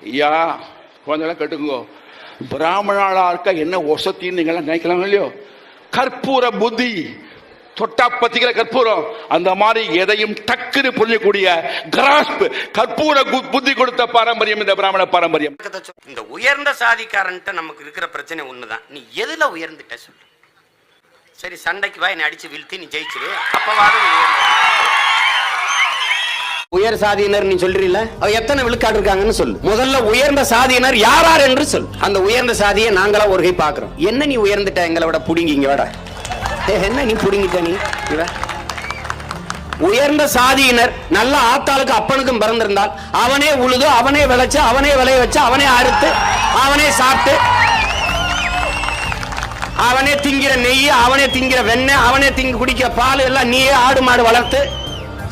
ஐயா குழந்தைலாம் கேட்டுக்கோ, பிராமணாளா இருக்க என்ன ஒசத்தின்னு நீங்களாம் நினைக்கலாம் இல்லையோ, கற்பூர புத்தி, தொட்டா பத்திக்கிற கற்பூரம், அந்த மாதிரி எதையும் டக்குன்னு புரியக்கூடிய கிராஸ்ப் கற்பூர புத்தி கொடுத்த பாரம்பரியம் இந்த பிராமண பாரம்பரியம். இந்த உயர்ந்த சாதிக்காரன்ட்ட நமக்கு இருக்கிற பிரச்சனை ஒண்ணுதான், நீ எதுல உயர்ந்துட்ட சொல்லு. சரி, சண்டைக்கு வா, என்னை அடிச்சு வீழ்த்தி நீ ஜெயிச்சிரு, அப்பவாது உயர் சாதியினர் நீ சொல்றீல, அவ எத்தனை விழுக்காடு இருக்காங்கன்னு சொல்லு. முதல்ல உயர்ந்த சாதியினர் யார் யார் என்று சொல். அந்த உயர்ந்த சாதியை நாங்களா ஒரு கை பாக்குறோம். என்ன நீ உயர்ந்துட்ட, எங்களை விட புடிங்கி இங்க விட என்ன நீ புடுங்கிட்ட நீ. உயர்ந்த சாதியினர் நல்ல ஆத்தாளுக்கு அப்பனுக்கும் பிறந்திருந்தால் அவனே உழுது, அவனே விளைச்சு, அவனே விளைய வச்சு, அவனே அறுத்து, அவனே சாப்பிட்டு, அவனே திங்கிற நெய், அவனே திங்கிற வெண்ணெய், அவனே குடிக்கிற பால் எல்லாம் நீயே ஆடு மாடு வளர்த்து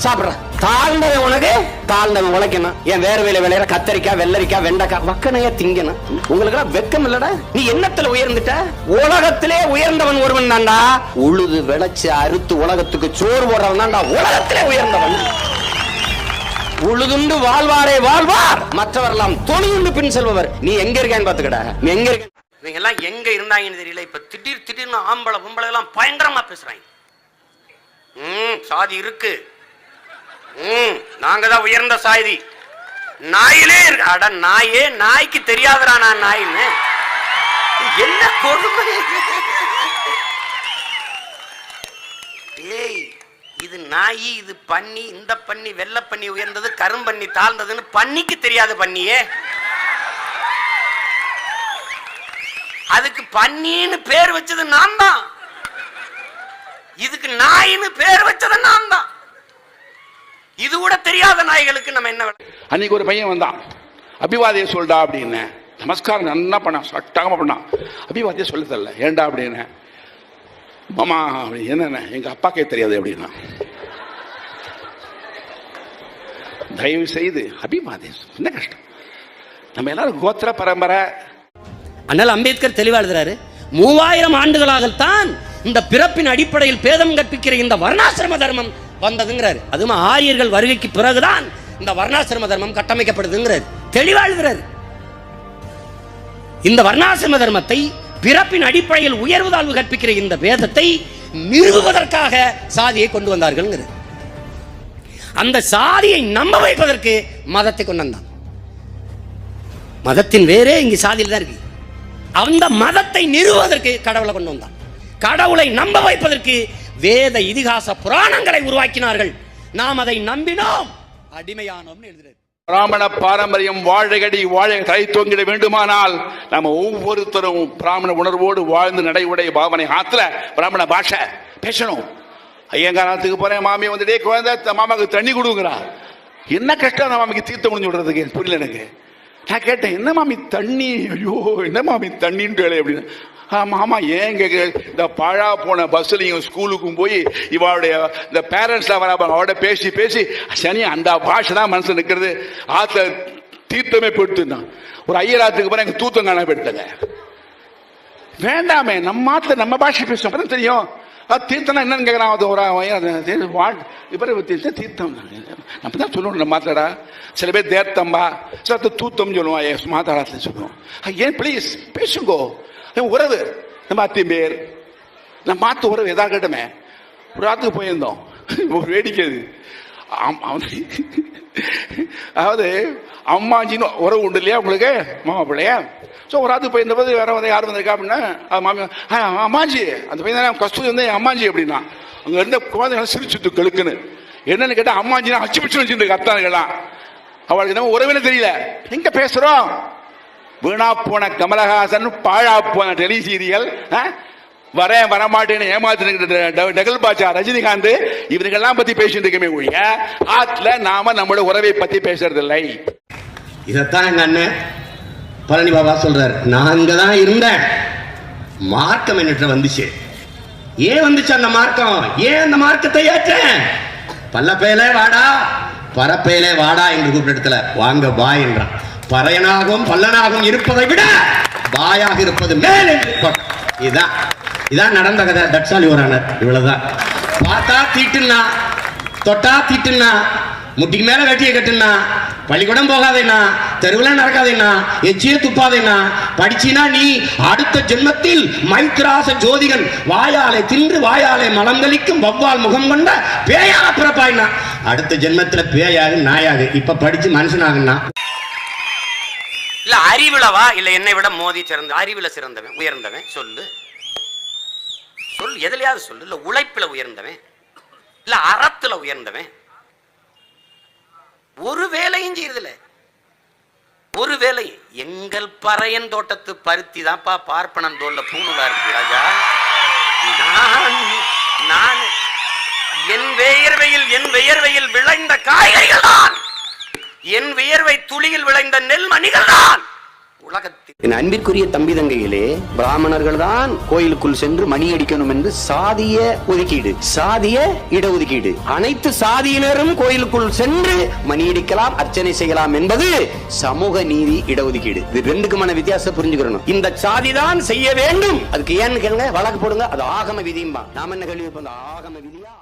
சாப்பிடுற. தாழ்ந்தவன் உனக்கு தாழ்ந்தவன் உழைக்கணும். ஏன் வேற வேலை விளையாட கத்தரிக்காய், வெள்ளரிக்காய், வெண்டைக்காய், வக்கனையா திங்கணும். உங்களுக்கு எல்லாம் வெக்கம் இல்லடா. நீ என்னத்துல உயர்ந்துட்ட? உலகத்திலே உயர்ந்தவன் ஒருவன் தான்டா. உழுது விளைச்சு அறுத்து உலகத்துக்கு சோறு போடுறவன் தான்டா உலகத்திலே உயர்ந்தவன். உழுதுண்டு வாழ்வாரே வாழ்வார், மற்றவரெல்லாம் தொழுதுண்டு பின் செல்பவர். நீ எங்க இருக்கான்னு பாத்துக்கடா, நீ எங்க இருக்க. இவங்க எல்லாம் எங்க இருந்தாங்கன்னு தெரியல. இப்ப திடீர்னு ஆம்பளை பொம்பளை எல்லாம் பயங்கரமா பேசுறாங்க. சாதி இருக்கு, நாங்க தான் உயர்ந்த சாதி. நாயிலே இருக்கு. அட நாயே, நாய்க்கு தெரியாதரா நான் நாயின்னு. என்ன கொடுமை. ஏய், இது நாயி, இது பன்னி, இந்த பன்னி வெள்ளை பன்னி உயர்ந்தது, கரும்பன்னி தாழ்ந்ததுன்னு பன்னிக்கு தெரியாது. பன்னியே அதுக்கு பன்னின்னு பேர் வச்சது நான் தான், இதுக்கு நாயின்னு பேர் வச்சது நான் தான். இது கூட தெரியாத நாய்களுக்கு நம்ம என்ன. அன்னைக்கு ஒரு பையன் வந்தான், அபிவாதியை சொல்டா அப்படின்னு. நமஸ்காரம் நல்லா பண்ணான், சட்டாம பண்ணான். அபிவாதியை சொல்ல தெரியல, ஏண்டா அப்படின்னு. மாமா என்ன, எங்க அப்பாக்கே தெரியாது அப்படின்னா. தயவு செய்து அபிவாதி என்ன கஷ்டம், நம்ம எல்லாரும் கோத்திர பரம்பரை. அண்ணல் அம்பேத்கர் தெளிவா எழுதுறாரு, 3000 ஆண்டுகளாகத்தான் இந்த பிறப்பின் அடிப்படையில் பேதம் கற்பிக்கிற இந்த வர்ணாசிரம தர்மம் வந்ததுங்கிறாரு. அதுவும் ஆரியர்கள் வருகைக்கு பிறகுதான் இந்த வர்ணாசிரம தர்மம் கட்டமைக்கப்படுதுங்கிறாரு, தெளிவா எழுதுறாரு. இந்த வர்ணாசிரம தர்மத்தை, பிறப்பின் அடிப்படையில் உயர்வு தாழ்வு கற்பிக்கிற இந்த வேதத்தை நிறுவுவதற்காக சாதியை கொண்டு வந்தார்கள். அந்த சாதியை நம்ப வைப்பதற்கு மதத்தை கொண்டு வந்தான். மதத்தின் வேறே இங்கு சாதியில் தான் இருக்கு. அந்த மதத்தை நிறுவுவதற்கு கடவுளை கொண்டு வந்தான். கடவுளை நம்ப வைப்பதற்கு வேத இதிகாச புராணங்களை உருவாக்கினார்கள். நாம் அதை நம்பினோம், அடிமையானோம் எழுதுகிறது. பிராமண பாரம்பரியம் வாழையடி வாழை தலை தொங்கிட வேண்டுமானால் நம்ம ஒவ்வொருத்தரும் பிராமண உணர்வோடு வாழ்ந்து நடைமுறை பாவனை ஆத்துல பிராமண பாஷை பேசணும். ஐயங்காரத்துக்கு போறேன், மாமி வந்துட்டே குழந்தை மாமாவுக்கு தண்ணி கொடுக்குறா. என்ன கஷ்டம் மாமிக்கு தீர்த்த முடிஞ்சு விடுறதுக்கு புரியல எனக்கு. நான் கேட்டேன், என்ன மாமி தண்ணி, ஐயோ என்ன மாமி தண்ணின்னு அப்படின்னு. மாமா ஏன் இந்த பழா போன பஸ்லையும் ஸ்கூலுக்கும் போய் இவளுடைய இந்த பேரண்ட்ஸ்லாம் வர அவட பேசி பேசி சனி அந்த பாஷை தான் மனசு நிற்கிறது. ஆத்த தீர்த்தமே போட்டுருந்தான். ஒரு ஐயராத்துக்கு போற எங்க தூத்தம் காண போயிட்டாங்க. வேண்டாமே, நம்ம ஆத்துல நம்ம பாஷை பேசும் தெரியும். தீர்த்தம்னா என்னன்னு கேட்கறான். தீர்த்தம் நம்ம தான் சொல்லணும். நம்ம மாத்தடா சில பேர் தேர்த்தம்பா, சில தூத்தம் சொல்லுவான், மாத்தாடத்துல சொல்லுவோம். ஏன் ப்ளீஸ் பேசுங்கோ, உறவு நம்ம அத்தையும் பேர் நம்ம மாத்து உறவு எதா கேட்டமே. ஒரு ஆத்துக்கு போயிருந்தோம், ஒரு வேடிக்கை. அதாவது அம்மாஞ்சின்னு உறவு உண்டு இல்லையா உங்களுக்கு, மாமா பிள்ளையா. ஸோ ஒரு ஆத்துக்கு போயிருந்தபோது வேற வந்து யார் வந்திருக்கா அப்படின்னா மாமி அம்மாஞ்சி, அந்த பையன் தானே கஸ்தூரி வந்து அம்மாஞ்சி அப்படின்னா. அங்க இருந்த குழந்தைகள் சிரிச்சுட்டு கெழுக்குன்னு. என்னன்னு கேட்டா அம்மாஞ்சினா அச்சு பிடிச்சு வச்சுருக்கு அத்தானுங்கெல்லாம். அவளுக்கு நம்ம உறவுன்னு தெரியல. எங்க பேசுறோம், வீணா போன கமலஹாசன், பாழா போன டெலி சீரியல், வரேன் வரமாட்டேன்னு ஏமாத்து டகல் பாச்சா ரஜினிகாந்த், இவர்களெல்லாம் பத்தி பேசிட்டு இருக்கமே ஒழிய ஆத்துல நாம நம்மளோட உறவை பத்தி பேசுறதில்லை. இதத்தான் எங்க அண்ணன் பழனி பாபா சொல்றாரு. நான் இங்கதான் இருந்தேன், மார்க்கம் என்னட்ட வந்துச்சு. ஏன் வந்துச்சு அந்த மார்க்கம்? ஏன் அந்த மார்க்கத்தை ஏற்றேன்? பல்லப்பேலே வாடா, பரப்பேலே வாடா என்று கூப்பிட்ட இடத்துல வாங்க பாய் என்றான். பறையனாகவும் பல்லனாகவும் இருப்பதை விட பாயாக இருப்பது மேல் என்று. இதான் நடந்த கதை. தட்சாலி ஓரானர் இவ்வளவுதான். பார்த்தா தீட்டுன்னா, தொட்டா தீட்டுன்னா, முட்டிக்கு மேல வெட்டியை கட்டுனா, பள்ளிக்கூடம் போகாதேனா, தெருவில் நடக்காதேன்னா, எச்சியே துப்பாதேன்னா, படிச்சினா நீ அடுத்த ஜென்மத்தில் மைத்ராச ஜோதிகன் வாயாலே தின்று வாயாலே மலங்களிக்கும் வவ்வால் முகம் கொண்ட பேயாக பிறப்பாயினா. அடுத்த ஜென்மத்துல பேயாக நாயாக. இப்ப படிச்சு மனுஷனாகனா இல்ல அறிவுலவா இல்ல என்னை விட மோதி சிறந்த அறிவுல சிறந்தவன் உயர்ந்தவன் சொல்லு சொல், எதுலயாவது சொல்லு. இல்ல உழைப்புல உயர்ந்தவன், இல்ல அறத்துல உயர்ந்தவன். ஒரு வேலையும் செய்யறதில்ல. ஒரு வேலை. எங்கள் பறையன் தோட்டத்து பருத்தி தான்ப்பா பார்ப்பனன் தோல்ல பூணுலா இருக்கு ராஜா. நான் என் வியர்வையில் விளைந்த காய்கறிகள் தான், என் வியர்வை துளியில் விளைந்த நெல் மணிகள் தான் உலகத்தில். என் அன்பிற்குரிய தம்பி தங்கைகளே, பிராமணர்கள் தான் கோயிலுக்குள் சென்று மணி அடிக்கணும் என்று சாதிய ஒதுக்கீடு, சாதிய இடஒதுக்கீடு. அனைத்து சாதியினரும் கோயிலுக்குள் சென்று மணி அடிக்கலாம், அர்ச்சனை செய்யலாம் என்பது சமூக நீதி இடஒதுக்கீடு. இது ரெண்டுக்குமான வித்தியாசம் புரிஞ்சுக்கணும். இந்த சாதி தான் செய்ய வேண்டும். அதுக்கு ஏன்னு கேளுங்க, வழக்கு போடுங்க. அது ஆகம விதியும்பா. நாம என்ன கேள்வி? ஆகம விதியா?